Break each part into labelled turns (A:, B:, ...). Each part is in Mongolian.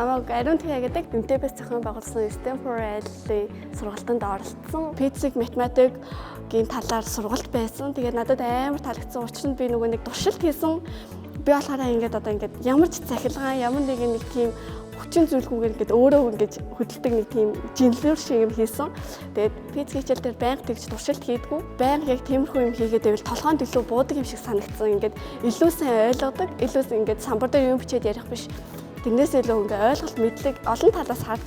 A: намайг ариун тэгээд MTB-с зохион байгуулсан Stanford-ийн сургалтанд оролцсон. Физик, математикийн талаар сургалт байсан. Тэгээд надад амар таалагдсан. Учир нь би нөгөө нэг туршилт хийсэн. Би болохоор ингээд ямар ч цахилгаан, ямар нэг тийм хүчин зүйлгүйгээр ингээд өөрөө ингээд хөдөлдөг нэг тийм жинлэр шиг юм хийсэн. Тэгээд физик хичээл дээр байнга тэгж туршилт хийдгүү. Байнга яг тиймэрхүү юм хийгээд байвал толгойд илүү буудаг юм шиг санагдсан. Ингээд илүү сайн ойлгодог, илүү ингээд самбар дээр юм бичээд ярих биш. Тэрнээс илүү ингээд ойлголт мэдлэг олон талаас харж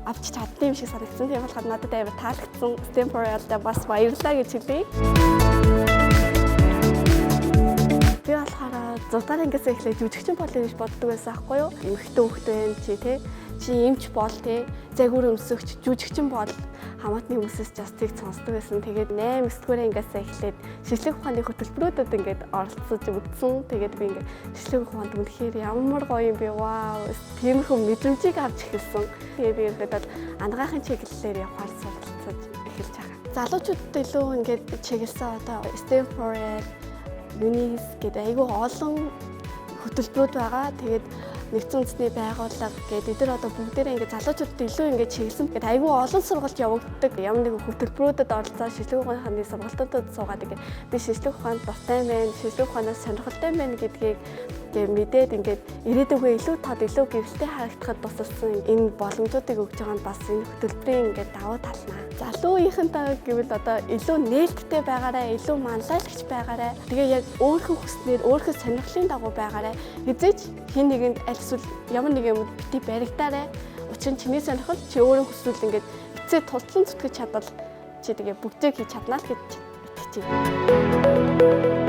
A: авч чадсан юм шиг санагдсан. Тийм болохоор надад амар таалагдсан. Stanford-д бас баярлалаа гэж хэлье. Би болохоор 6 дахь ангиас эхлээд жүжигчин болъё гэж боддог байсан аахгүй юу? Эмэгтэй хөхтэй байна чи тий. Чи эмч бол тий. Загвар өмсөгч, жүжигчин бол хамаатны хүмүүсээс жастыг сонсдог байсан. Тэгээд 8 9-р ангиас эхлээд шилжлэх ухааны хөтөлбөрүүдэд ингээд оролцож үзсэн. Тэгээд би ингээд шилжлэх ухаанд үнэхээр ямар гоё юм бэ? Вау! Тиймэрхүү мэдрэмжийг авч эхэлсэн. Тэгээд би ингээд ангаахын чиглэлээр явахаар суралцаж эхэлж байгаа. Залуучуудад илүү ингээд чиглэсэн одоо Stanford Юнис гэдэг айгүй олон хөтөлбөрүүд байгаа. Тэгээд нэгдсэн үндэсний байгууллага гэдэг эдгээр одоо бүгдээрээ ингээд залуучуудад илүү ингээд чиглэсэн. Тэгээд айгүй олон сургалт явагддаг. Ямар нэгэн хөтөлбөрүүдэд оролцоод шилжлэх ухааны сургалтуудад суугаад ингээд би шилжлэх ухаанд дуртай байна, шилжлэх ухаанаас сонирхолтой байна гэдгийг мэдээд ингээд ирээдүгөө илүү тод илүү гэрэлтэй харагдахад тусалсан энэ боломжуудыг өгж байгаа нь бас энэ хөтөлбөрийн ингээд давуу тал наа. Залуу үеийнхэнтэй гэвэл одоо илүү нээлттэй байгаарай, илүү манлайлагч байгаарай. Тэгээ яг өөрийнхөө хүснээр өөрийнхөө сонирхлын дагуу байгаарай. Хизээч хэн нэгэнд аль эсвэл ямар нэг юм бити баригдаарай. Учир нь чиний сонирхол чи өөрөө хүсвэл ингээд эцээ туслан зүтгэж чадвал чи тэгээ бүгдийг хийж чаднаа л гэж итгэж байна.